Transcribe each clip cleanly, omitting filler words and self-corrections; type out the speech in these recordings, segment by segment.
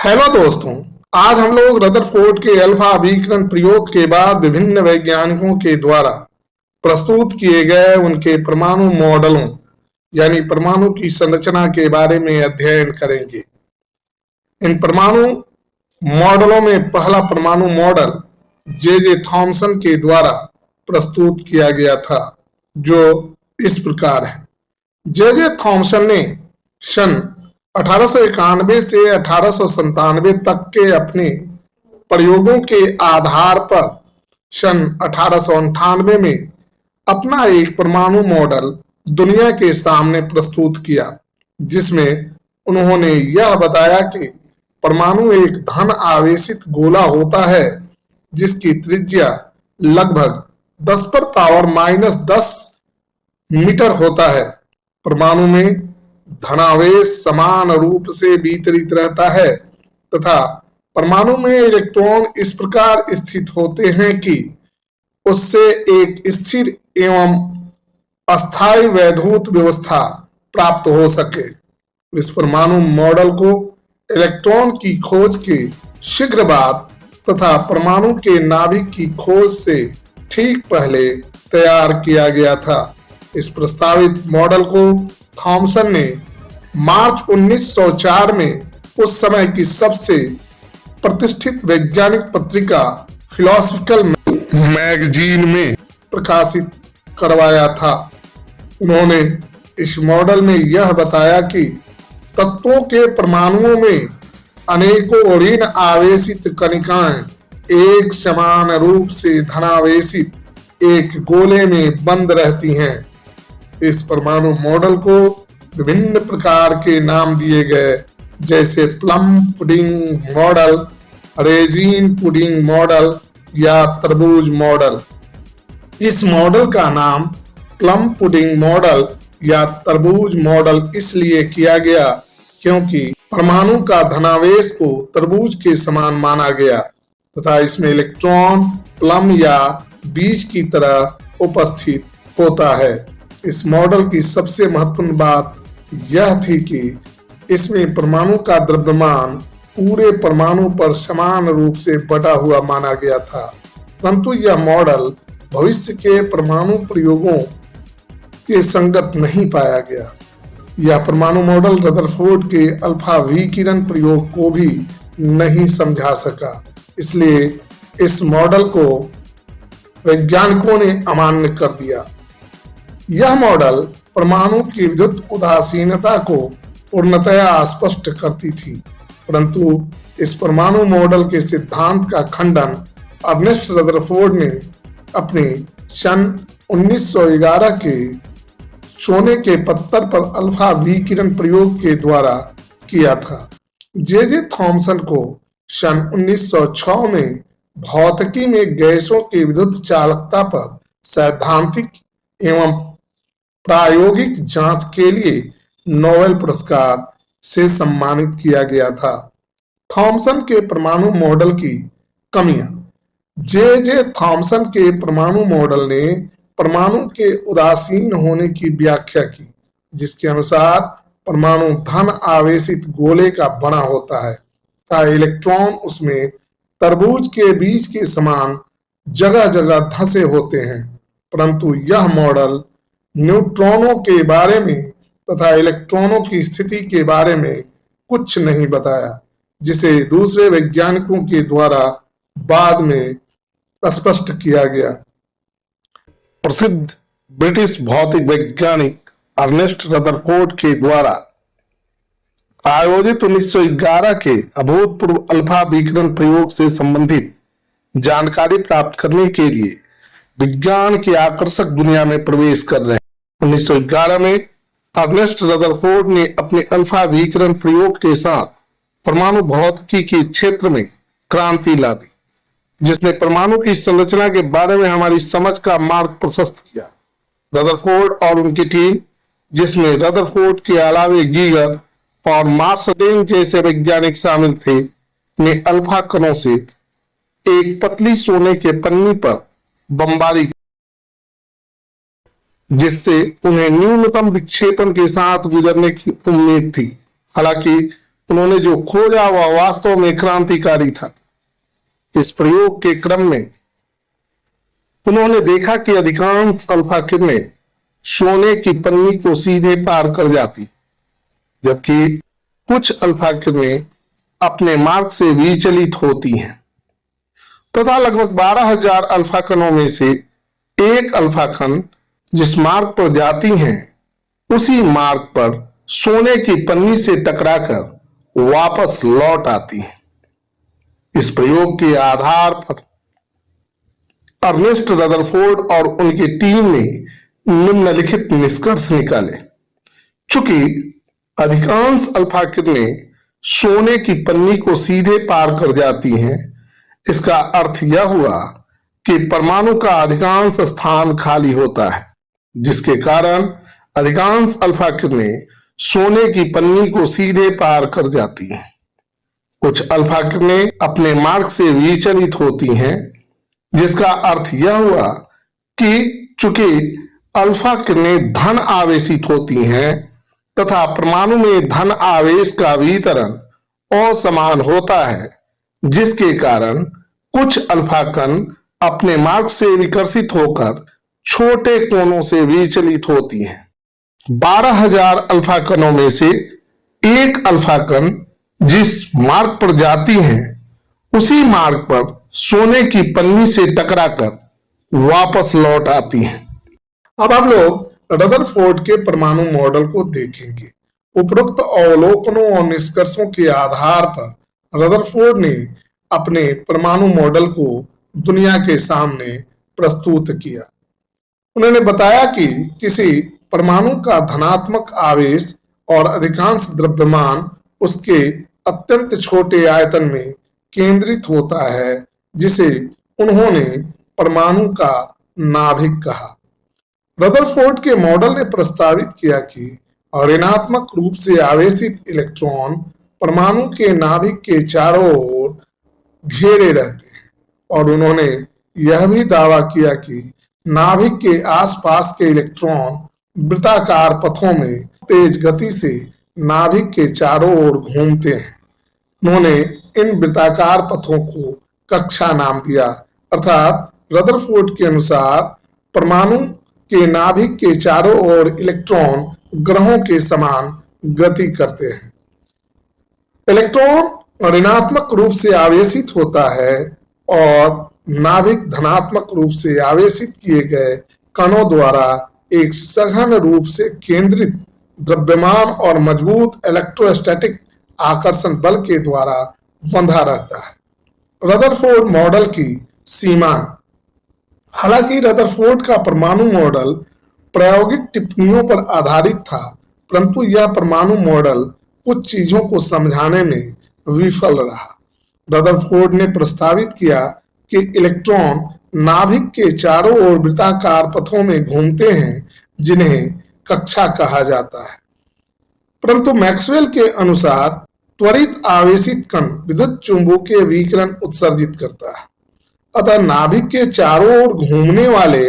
Hello दोस्तों। आज हम लोग रदरफोर्ड के अल्फा अभिकरण प्रयोग के बाद विभिन्न वैज्ञानिकों के द्वारा प्रस्तुत किए गए उनके परमाणु मॉडलों यानी परमाणु की संरचना के बारे में अध्ययन करेंगे। इन परमाणु मॉडलों में पहला परमाणु मॉडल जे थॉमसन के द्वारा प्रस्तुत किया गया था, जो इस प्रकार है। जे थॉमसन ने सन 1891 से 1897 तक के अपने प्रयोगों के आधार पर सन 1898 में अपना एक परमाणु मॉडल दुनिया के सामने प्रस्तुत किया, जिसमें उन्होंने यह बताया कि परमाणु एक धन आवेशित गोला होता है जिसकी त्रिज्या लगभग 10⁻⁻10 मीटर होता है। परमाणु में धनावेश समान रूप से वितरित रहता है तथा परमाणु में इलेक्ट्रॉन इस प्रकार स्थित होते हैं कि उससे एक स्थिर एवं अस्थायी वैद्युत व्यवस्था प्राप्त हो सके। इस परमाणु मॉडल को इलेक्ट्रॉन की खोज के शीघ्र बाद तथा परमाणु के नाभिक की खोज से ठीक पहले तैयार किया गया था। इस प्रस्तावित मॉडल को थॉमसन ने मार्च 1904 में उस समय की सबसे प्रतिष्ठित वैज्ञानिक पत्रिका फिलोसॉफिकल मैगजीन में प्रकाशित करवाया था। उन्होंने इस मॉडल में यह बताया कि तत्वों के परमाणुओं में अनेकों ऋण आवेशित कणिकाएं एक समान रूप से धनावेशित एक गोले में बंद रहती हैं। इस परमाणु मॉडल को विभिन्न प्रकार के नाम दिए गए, जैसे plum pudding model, resin pudding model या तरबूज मॉडल। इस मॉडल का नाम प्लम पुडिंग मॉडल या तरबूज मॉडल इसलिए किया गया क्योंकि परमाणु का धनावेश को तरबूज के समान माना गया तथा इसमें इलेक्ट्रॉन प्लम या बीज की तरह उपस्थित होता है। इस मॉडल की सबसे महत्वपूर्ण बात यह थी कि इसमें परमाणु का द्रव्यमान पूरे परमाणु पर समान रूप से बटा हुआ माना गया था, परंतु यह मॉडल भविष्य के परमाणु प्रयोगों के संगत नहीं पाया गया। यह परमाणु मॉडल रदरफोर्ड के अल्फा विकिरण प्रयोग को भी नहीं समझा सका, इसलिए इस मॉडल को वैज्ञानिकों ने अमान्य कर दिया। यह मॉडल परमाणु की विद्युत उदासीनता को पूर्णतया स्पष्ट करती थी, परंतु इस परमाणु मॉडल के सिद्धांत का खंडन अर्नेस्ट रदरफोर्ड ने अपने सन 1911 के सोने के पत्थर पर अल्फा विकिरण प्रयोग के द्वारा किया था। जे थॉमसन को सन 1906 में भौतिकी में गैसों की विद्युत चालकता पर सैद्धांतिक एवं प्रायोगिक जांच के लिए नोबेल पुरस्कार से सम्मानित किया गया था। थॉमसन के परमाणु मॉडल की कमियां। जे थॉमसन के परमाणु मॉडल ने परमाणु के उदासीन होने की व्याख्या की, जिसके अनुसार परमाणु धन आवेशित गोले का बना होता है तथा इलेक्ट्रॉन उसमें तरबूज के बीज के समान जगह जगह धंसे होते हैं, परंतु यह मॉडल न्यूट्रॉनों के बारे में तथा इलेक्ट्रॉनों की स्थिति के बारे में कुछ नहीं बताया, जिसे दूसरे वैज्ञानिकों के द्वारा बाद में स्पष्ट किया गया। प्रसिद्ध ब्रिटिश भौतिक वैज्ञानिक अर्नेस्ट रदरफोर्ड के द्वारा आयोजित 1911 के अभूतपूर्व अल्फा विकिरण प्रयोग से संबंधित जानकारी प्राप्त करने के लिए विज्ञान की आकर्षक दुनिया में प्रवेश कर रहे हैं। 1911 में अर्नेस्ट रदरफोर्ड ने अपने अल्फा विकिरण प्रयोग के साथ परमाणु भौतिकी के क्षेत्र में क्रांति ला दी, जिसने परमाणु की संरचना के बारे में हमारी समझ का मार्ग प्रशस्त किया। रदरफोर्ड और उनकी टीम, जिसमें रदरफोर्ड के अलावे गीगर और मार्सडेन जैसे वैज्ञानिक शामिल थे, ने अल्फा कणों से एक पतली सोने के पन्नी पर बमबारी, जिससे उन्हें न्यूनतम विक्षेपण के साथ गुजरने की उम्मीद थी। हालांकि उन्होंने जो खोजा वह वास्तव में क्रांतिकारी था। इस प्रयोग के क्रम में उन्होंने देखा कि अधिकांश अल्फा किरणें सोने की पन्नी को सीधे पार कर जाती, जबकि कुछ अल्फा किरणें अपने मार्ग से विचलित होती हैं तथा लगभग 12,000 अल्फा कणों में से एक अल्फा कण जिस मार्ग पर जाती हैं उसी मार्ग पर सोने की पन्नी से टकराकर वापस लौट आती हैं। इस प्रयोग के आधार पर अर्नेस्ट रदरफोर्ड और उनकी टीम ने निम्नलिखित निष्कर्ष निकाले। चूंकि अधिकांश अल्फा किरणें सोने की पन्नी को सीधे पार कर जाती हैं, इसका अर्थ यह हुआ कि परमाणु का अधिकांश स्थान खाली होता है, जिसके कारण अधिकांश अल्फा किरणें सोने की पन्नी को सीधे पार कर जाती हैं। कुछ अल्फा किरणें अपने मार्ग से विचलित होती हैं, जिसका अर्थ यह हुआ कि चूंकि अल्फा किरणें धन आवेशित होती हैं तथा परमाणु में धन आवेश का वितरण असमान होता है, जिसके कारण कुछ अल्फा कण अपने मार्ग से विकर्षित होकर छोटे कोणों से विचलित होती हैं। 12,000 अल्फा कणों में से एक अल्फा कण जिस मार्ग पर जाती हैं उसी मार्ग पर सोने की पन्नी से टकराकर वापस लौट आती हैं। अब हम लोग रदरफोर्ड के परमाणु मॉडल को देखेंगे। उपरोक्त अवलोकनों और निष्कर्षों के आधार पर रदरफोर्ड ने अपने परमाणु मॉडल को दुनिया के सामने प्रस्तुत किया। उन्होंने बताया कि किसी परमाणु का धनात्मक आवेश और अधिकांश द्रव्यमान उसके अत्यंत छोटे आयतन में केंद्रित होता है, जिसे उन्होंने परमाणु का नाभिक कहा। रदरफोर्ड के मॉडल ने प्रस्तावित किया कि ऋणात्मक रूप से आवेशित इलेक्ट्रॉन परमाणु के नाभिक के चारों ओर घेरे रहते हैं, और उन्होंने यह भी दावा किया कि नाभिक के आसपास के इलेक्ट्रॉन वृत्ताकार पथों में तेज गति से नाभिक के चारों ओर घूमते हैं। उन्होंने इन वृत्ताकार पथों को कक्षा नाम दिया, अर्थात रदरफोर्ड के अनुसार परमाणु के नाभिक के चारों ओर इलेक्ट्रॉन ग्रहों के समान गति करते हैं। इलेक्ट्रॉन ऋणात्मक रूप से आवेशित होता है और नाभिक धनात्मक रूप से आवेशित किए गए कणों द्वारा एक सघन रूप से केंद्रित द्रव्यमान और मजबूत इलेक्ट्रोस्टैटिक आकर्षण बल के द्वारा बंधा रहता है। रदरफोर्ड मॉडल की सीमा। हालांकि रदरफोर्ड का परमाणु मॉडल प्रायोगिक टिप्पणियों पर आधारित था, परंतु यह परमाणु मॉडल कुछ चीजों को समझाने में विफल रहा। रदरफोर्ड ने प्रस्तावित किया कि इलेक्ट्रॉन नाभिक के चारों ओर वृत्ताकार पथों में घूमते हैं, जिन्हें कक्षा कहा जाता है, परंतु मैक्सवेल के अनुसार त्वरित आवेशित कण विद्युत चुंबकीय विकिरण उत्सर्जित करता है। अतः नाभिक के चारों ओर घूमने वाले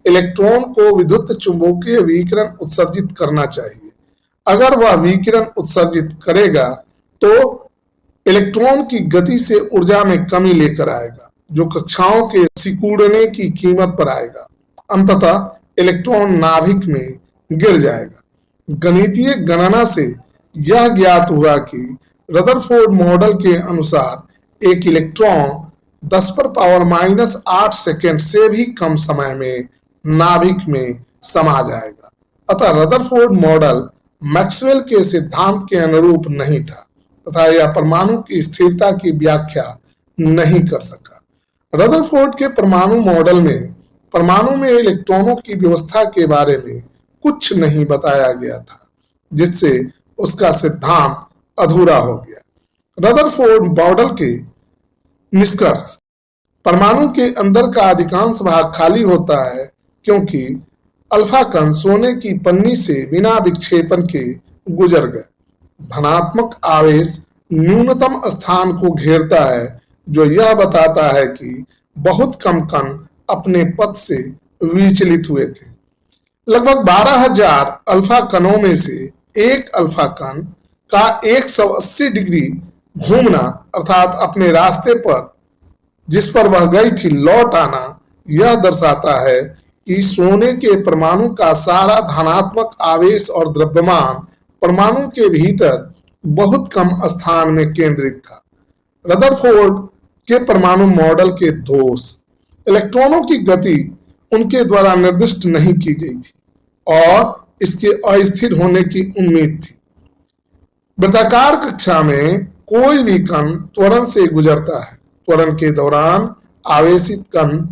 इलेक्ट्रॉन को विद्युत चुंबकीय विकिरण उत्सर्जित करना चाहिए। अगर वह विकिरण उत्सर्जित करेगा तो इलेक्ट्रॉन की गति से ऊर्जा में कमी लेकर आएगा, जो कक्षाओं के सिकुड़ने की कीमत पर आएगा। अंततः इलेक्ट्रॉन नाभिक में गिर जाएगा। गणितीय गणना से यह ज्ञात हुआ कि रदरफोर्ड मॉडल के अनुसार एक इलेक्ट्रॉन 10⁻⁻8 सेकेंड से भी कम समय में नाभिक में समा जाएगा। अतः रदरफोर्ड मॉडल मैक्सवेल के सिद्धांत के अनुरूप नहीं था तथा यह परमाणु की स्थिरता की व्याख्या नहीं कर सका। रदरफोर्ड के परमाणु मॉडल में परमाणु में इलेक्ट्रॉनों की व्यवस्था के बारे में कुछ नहीं बताया गया था, जिससे उसका सिद्धांत अधूरा हो गया। रदरफोर्ड मॉडल के निष्कर्ष। परमाणु के अंदर का अधिकांश भाग खाली होता है, क्योंकि अल्फा कण सोने की पन्नी से बिना विक्षेपण के गुजर गए। धनात्मक आवेश न्यूनतम स्थान को घेरता है, जो यह बताता है कि बहुत कम कण अपने पथ से विचलित हुए थे। लगभग 12,000 अल्फा कणों में से एक अल्फा कण का 180 डिग्री घूमना अर्थात अपने रास्ते पर जिस पर वह गई थी लौट आना, यह दर्शाता है कि सोने के परमाणु का सारा धनात्मक आवेश और द्रव्यमान परमाणु के भीतर बहुत कम स्थान में केंद्रित था। रदरफोर्ड के परमाणु मॉडल के दोष: इलेक्ट्रॉनों की गति उनके द्वारा निर्दिष्ट नहीं की गई थी और इसके अस्थिर होने की उम्मीद थी। वृत्ताकार कक्षा में कोई भी कण त्वरण से गुजरता है। त्वरण के दौरान आवेशित कण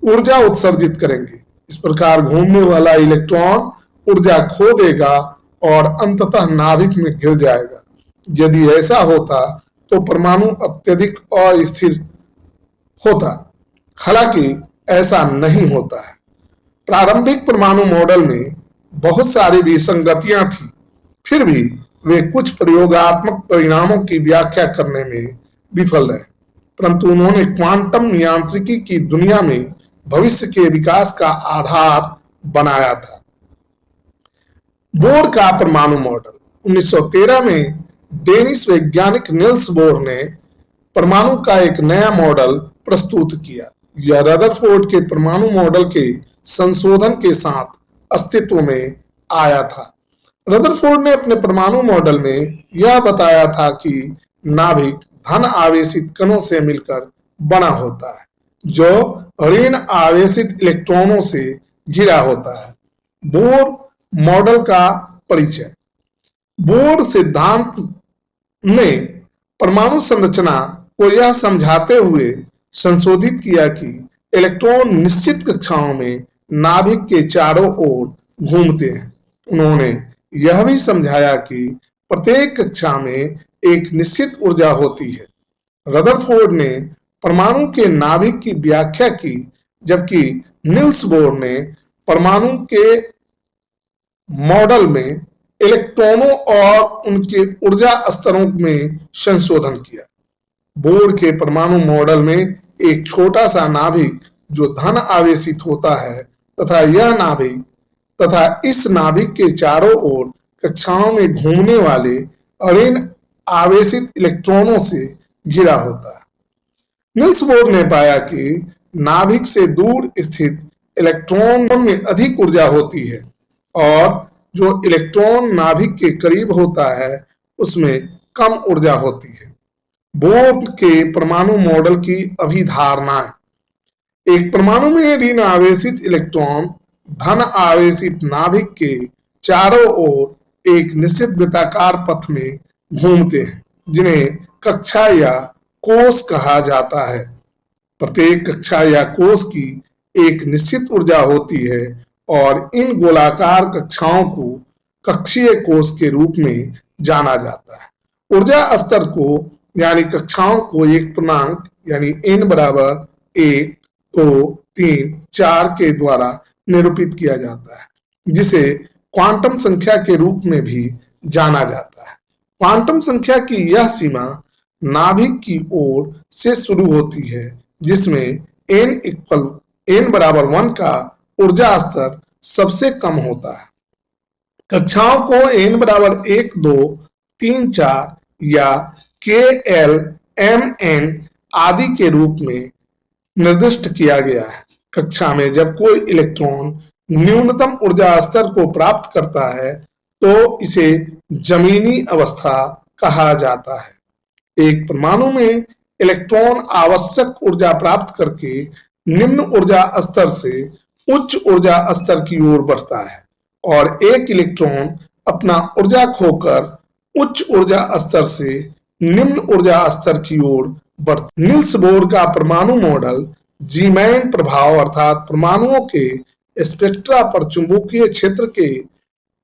ऊर्जा उत्सर्जित करेंगे। इस प्रकार घूमने वाला इलेक्ट्रॉन ऊर्जा खो देगा और अंततः नाभिक में गिर जाएगा। यदि ऐसा होता तो परमाणु अत्यधिक अस्थिर होता, हालांकि ऐसा नहीं होता है। प्रारंभिक परमाणु मॉडल में बहुत सारी विसंगतियां थी, फिर भी वे कुछ प्रयोगात्मक परिणामों की व्याख्या करने में विफल रहे, परंतु उन्होंने क्वांटम यांत्रिकी की दुनिया में भविष्य के विकास का आधार बनाया था। बोर का परमाणु मॉडल: 1913 में डेनिश वैज्ञानिक निल्स बोर ने परमाणु का एक नया मॉडल प्रस्तुत किया। यह रदरफोर्ड के परमाणु मॉडल के संशोधन के साथ अस्तित्व में आया था। रदरफोर्ड ने अपने परमाणु मॉडल में यह बताया था कि नाभिक धन आवेशित कणों से मिलकर बना होता है जो ऋण आवेशित इलेक्ट्रॉनों से घिरा होता है। बोर मॉडल का परिचय: बोर सिद्धांत ने परमाणु संरचना को यह समझाते हुए संशोधित किया कि इलेक्ट्रॉन निश्चित कक्षाओं में नाभिक के चारों ओर घूमते हैं। उन्होंने यह भी समझाया कि प्रत्येक कक्षा में एक निश्चित ऊर्जा होती है। रदरफोर्ड ने परमाणु के नाभिक की व्याख्या की, जबकि निल्स बोर ने परमाणु के मॉडल में इलेक्ट्रॉनों और उनके ऊर्जा स्तरों में संशोधन किया। बोर के परमाणु मॉडल में एक छोटा सा नाभिक जो धन आवेशित होता है तथा इस नाभिक के चारों ओर कक्षाओं में घूमने वाले ऋण आवेशित इलेक्ट्रॉनों से घिरा होता है। निल्स बोर ने पाया कि नाभिक से दूर स्थित इलेक्ट्रॉन में अधिक ऊर्जा होती है और जो इलेक्ट्रॉन नाभिक के करीब होता है उसमें कम ऊर्जा होती है। बोर के परमाणु मॉडल की अभिधारणाएं: एक परमाणु में ऋण आवेशित इलेक्ट्रॉन धन आवेशित नाभिक के चारों ओर एक निश्चित वृत्ताकार पथ में घूमते हैं, जिन्हें कक्षा या कोष कहा जाता है। प्रत्येक कक्षा या कोष की एक निश्चित ऊर्जा होती है और इन गोलाकार कक्षाओं को कक्षीय कोष के रूप में जाना जाता है। ऊर्जा स्तर को यानी कक्षाओं को एक पूर्णांक यानी n बराबर 1, 2, 3, 4 के द्वारा निरूपित किया जाता है, जिसे क्वांटम संख्या के रूप में भी जाना जाता है। क्वांटम संख्या की यह सीमा नाभिक की ओर से शुरू होती है, जिसमें n बराबर 1 का ऊर्जा स्तर सबसे कम होता है। कक्षाओं को n बराबर 1, 2, 3, 4 या KL, MN आदि के रूप में निर्दिष्ट किया गया है। कक्षा में जब कोई इलेक्ट्रॉन न्यूनतम ऊर्जा स्तर को प्राप्त करता है तो इसे जमीनी अवस्था कहा जाता है। एक परमाणु में इलेक्ट्रॉन आवश्यक ऊर्जा प्राप्त करके निम्न ऊर्जा स्तर से उच्च ऊर्जा स्तर की ओर बढ़ता है और एक इलेक्ट्रॉन अपना ऊर्जा खोकर उच्च ऊर्जा स्तर से निम्न ऊर्जा स्तर की ओर बढ़ता है। निल्स बोर का परमाणु मॉडल जीमैन प्रभाव अर्थात परमाणुओं के स्पेक्ट्रा पर चुंबकीय क्षेत्र के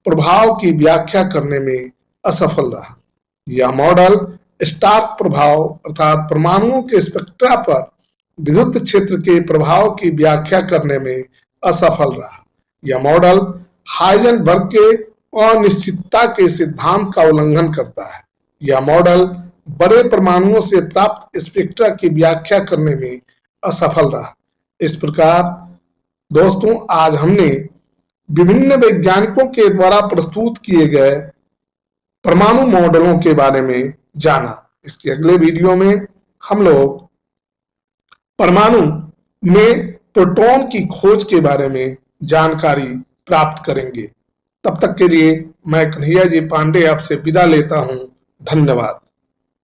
प्रभाव की व्याख्या करने में असफल रहा। यह मॉडल स्टार्क प्रभाव अर्थात परमाणुओं के स्पेक्ट्रा पर विद्युत क्षेत्र के प्रभाव की व्याख्या करने में असफल रहा। यह मॉडल हाइजेनबर्ग के अनिश्चितता के सिद्धांत का उल्लंघन करता है। यह मॉडल बड़े परमाणुओं से प्राप्त स्पेक्ट्रा की व्याख्या करने में असफल रहा। इस प्रकार दोस्तों, आज हमने विभिन्न वैज्ञानिकों के द्वारा प्रस्तुत किए गए परमाणु मॉडलों के बारे में जाना। इसके अगले वीडियो में हम लोग परमाणु में प्रोटॉन की खोज के बारे में जानकारी प्राप्त करेंगे। तब तक के लिए मैं कन्हैया जी पांडे आपसे विदा लेता हूं। धन्यवाद।